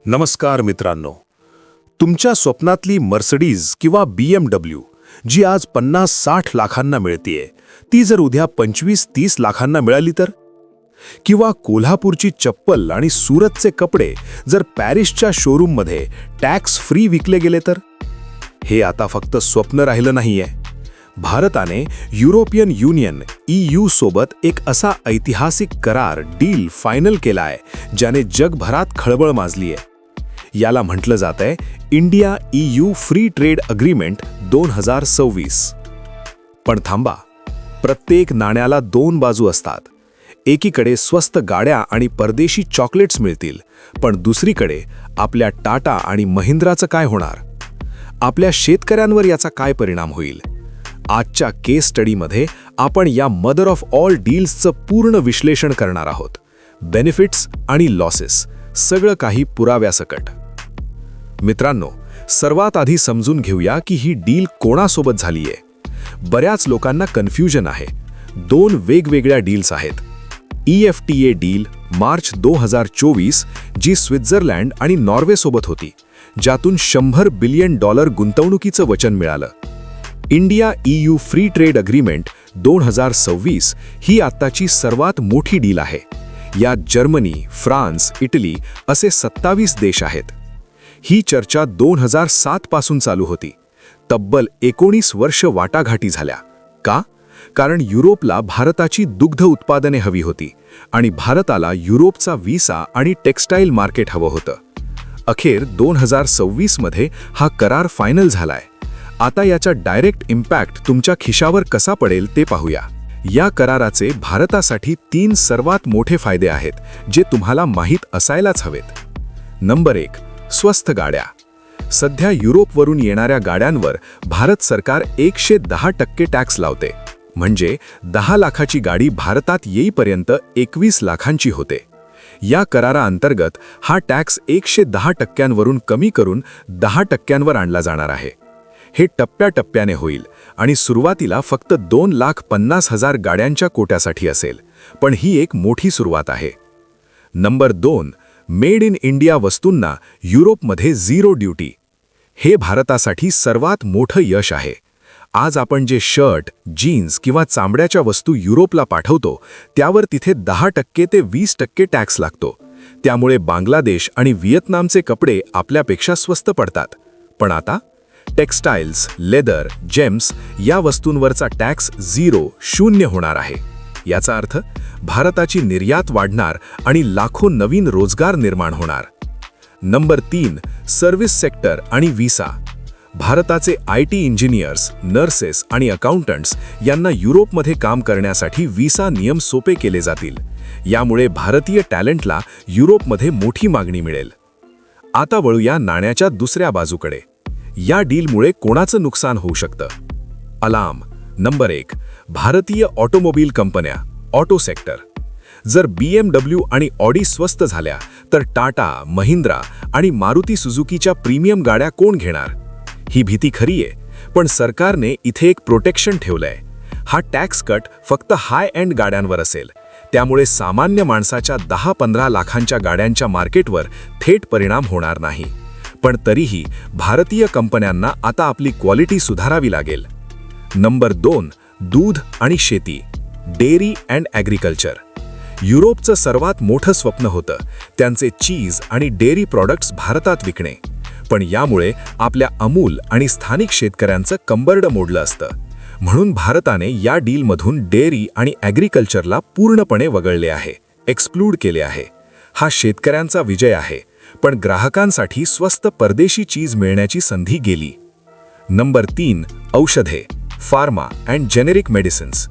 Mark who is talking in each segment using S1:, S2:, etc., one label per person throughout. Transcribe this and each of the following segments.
S1: नमस्कार मित्रांनो. तुमच्या स्वप्नातली मर्सिडीज किंवा BMW जी आज 50-60 लाखांना मिळतीये, ती जर उद्या 25-30 लाखांना मिळाली तर? किंवा कोल्हापूरची चप्पल आणि सुरतचे कपडे जर पॅरिसच्या शोरूममध्ये टॅक्स फ्री विकले गेले तर? हे आता फक्त स्वप्न राहिलं नाहीये. भारताने युरोपियन युनियन EU सोबत एक असा ऐतिहासिक करार डील फायनल केलाय ज्याने जगभरात खळबळ माजलीये. याला म्हटलं जातंय India EU free trade agreement 2026. पण थांबा, प्रत्येक नाण्याला दोन बाजू असतात. एकीकडे स्वस्त गाड्या आणि परदेशी चॉकलेट्स मिळतील, पण दुसरीकडे आपल्या टाटा आणि महिंद्राचं काय होणार? आपल्या शेतकऱ्यांवर याचा काय परिणाम होईल? आजच्या केस स्टडीमध्ये आपण या मदर ऑफ ऑल डील्सचं पूर्ण विश्लेषण करणार आहोत. बेनिफिट्स आणि लॉसेस, सगळं काही पुराव्यासकट. मित्रांनो, सर्वात आधी समजून घेऊया की ही डील कोणासोबत झालीये. बऱ्याच लोकांना कन्फ्युजन आहे. दोन वेगवेगळ्या डील्स आहेत. EFTA डील मार्च 2024 जी स्वित्झर्लंड आणि नॉर्वेसोबत होती, ज्यातून $100 बिलियन गुंतवणुकीचं वचन मिळालं. India EU free trade agreement 2026 ही आत्ताची सर्वात मोठी डील आहे. यात जर्मनी, फ्रान्स, इटली असे 27 देश आहेत. ही चर्चा 2007 पासून चालू होती. तब्बल 19 वर्ष वाटाघाटी झाल्या. का? कारण युरोपला भारताची दुग्ध उत्पादने हवी होती आणि भारताला युरोपचा व्हिसा आणि टेक्स्टाईल मार्केट हवं होतं. अखेर 2026 मध्ये हा करार फायनल झालाय. आता याचा डायरेक्ट इम्पॅक्ट तुमच्या खिशावर कसा पडेल ते पाहूया. या कराराचे भारतासाठी 3 सर्वात मोठे फायदे आहेत जे तुम्हाला माहीत असायलाच हवेत. नंबर 1, स्वस्त गाड्या. सध्या युरोपवरून येणाऱ्या गाड्यांवर भारत सरकार 110% टॅक्स लावते. म्हणजे 10 लाखाची गाडी भारतात येईपर्यंत 21 लाखांची होते. या कराराअंतर्गत हा टॅक्स 110%वरून कमी करून 10%वर आणला जाणार आहे. हे टप्प्याटप्प्याने होईल आणि सुरुवातीला फक्त 2,50,000 गाड्यांच्या कोट्यासाठी असेल, पण ही एक मोठी सुरुवात आहे. नंबर 2, मेड इन इंडिया वस्तूंना युरोपमध्ये झिरो ड्युटी. हे भारतासाठी सर्वात मोठं यश आहे. आज आपण जे शर्ट, जीन्स किंवा चामड्याच्या वस्तू युरोपला पाठवतो त्यावर तिथे 10% ते 20% टॅक्स लागतो. त्यामुळे बांगलादेश आणि व्हिएतनामचे कपडे आपल्यापेक्षा स्वस्त पडतात. पण आता टेक्स्टाईल्स, लेदर, जेम्स या वस्तूंवरचा टॅक्स 0 होणार आहे. याचा अर्थ भारताची निर्यात वाढणार आणि लाखो नवीन रोजगार निर्माण होणार. नंबर 3, सर्व्हिस सेक्टर आणि व्हिसा. भारताचे IT इंजिनियर्स, नर्सेस आणि अकाउंटंट्स यांना युरोपमध्ये काम करण्यासाठी व्हिसा नियम सोपे केले जातील. यामुळे भारतीय टॅलेंटला युरोपमध्ये मोठी मागणी मिळेल. आता वळूया नाण्याच्या दुसऱ्या बाजूकडे. या डीलमुळे कोणाचं नुकसान होऊ शकतं? अलार्म. नंबर 1, भारतीय ऑटोमोबाईल कंपन्या, ऑटो सेक्टर. जर BMW आणि ऑडी स्वस्त झाल्या तर टाटा, महिंद्रा आणि मारुती सुझुकीच्या प्रीमियम गाड्या कोण घेणार? ही भीती खरी आहे, पण सरकारने इथे एक प्रोटेक्शन ठेवलंय. हा टॅक्स कट फक्त हाय एंड गाड्यांवर असेल. त्यामुळे सामान्य माणसाच्या 10-15 लाखांच्या गाड्यांच्या मार्केटवर थेट परिणाम होणार नाही. पण तरीही भारतीय कंपन्यांना आता आपली क्वालिटी सुधारावी लागेल. नंबर 2, दूध आणि शेती, डेअरी अँड ॲग्रिकल्चर. युरोपचं सर्वात मोठं स्वप्न होतं त्यांचे चीज आणि डेअरी प्रॉडक्ट्स भारतात विकणे. पण यामुळे आपल्या अमूल आणि स्थानिक शेतकऱ्यांचं कंबरडं मोडलं असतं. म्हणून भारताने या डीलमधून डेअरी आणि ॲग्रिकल्चरला पूर्णपणे वगळले आहे, एक्सक्लूड केले आहे. हा शेतकऱ्यांचा विजय आहे, पण ग्राहकांसाठी स्वस्त परदेशी चीज मिळण्याची संधी गेली. नंबर 3, औषधे, फार्मा अँड जेनेरिक मेडिसिन्स.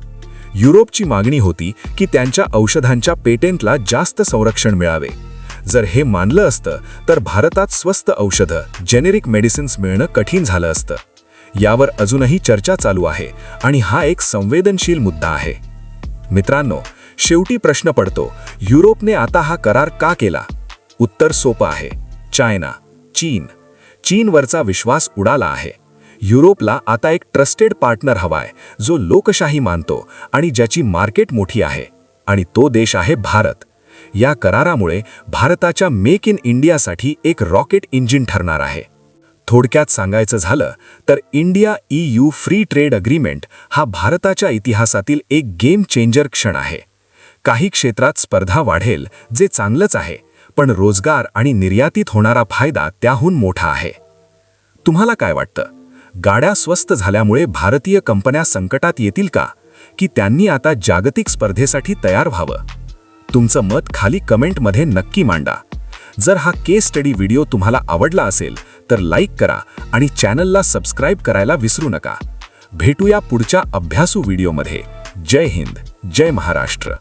S1: युरोपची मागणी होती की त्यांच्या औषधांच्या पेटेंटला जास्त संरक्षण मिळावे. जर हे मानलं असतं तर भारतात स्वस्त औषधं, जेनेरिक मेडिसिन्स मिळणं कठीण झालं असतं. यावर अजूनही चर्चा चालू आहे आणि हा एक संवेदनशील मुद्दा आहे. मित्रांनो, शेवटी प्रश्न पडतो, युरोपने आता हा करार का केला? उत्तर सोपं आहे. चायना, चीन. चीनवरचा विश्वास उडाला आहे. युरोपला आता एक ट्रस्टेड पार्टनर हवाय जो लोकशाही मानतो आणि ज्याची मार्केट मोठी आहे, आणि तो देश आहे भारत.
S2: या करारामुळे भारताच्या मेक इन इंडियासाठी एक रॉकेट इंजिन ठरणार आहे. थोडक्यात सांगायचं झालं तर India EU free trade agreement हा भारताच्या इतिहासातील एक गेम चेंजर क्षण आहे. काही क्षेत्रात स्पर्धा वाढेल जे चांगलंच आहे, पण रोजगार आणि निर्यातीत होणारा फायदा त्याहून मोठा आहे. तुम्हाला काय वाटतं? गाड्या स्वस्त झाल्यामुळे भारतीय कंपन्या संकटात येतील का, की त्यांनी आता जागतिक स्पर्धेसाठी तयार व्हावं? तुमचं मत खाली कमेंटमध्ये नक्की मांडा. जर हा केस स्टडी व्हिडिओ तुम्हाला आवडला असेल तर लाईक करा आणि चॅनलला सबस्क्राईब करायला विसरू नका. भेटूया पुढच्या अभ्यासू व्हिडिओमध्ये. जय हिंद, जय महाराष्ट्र.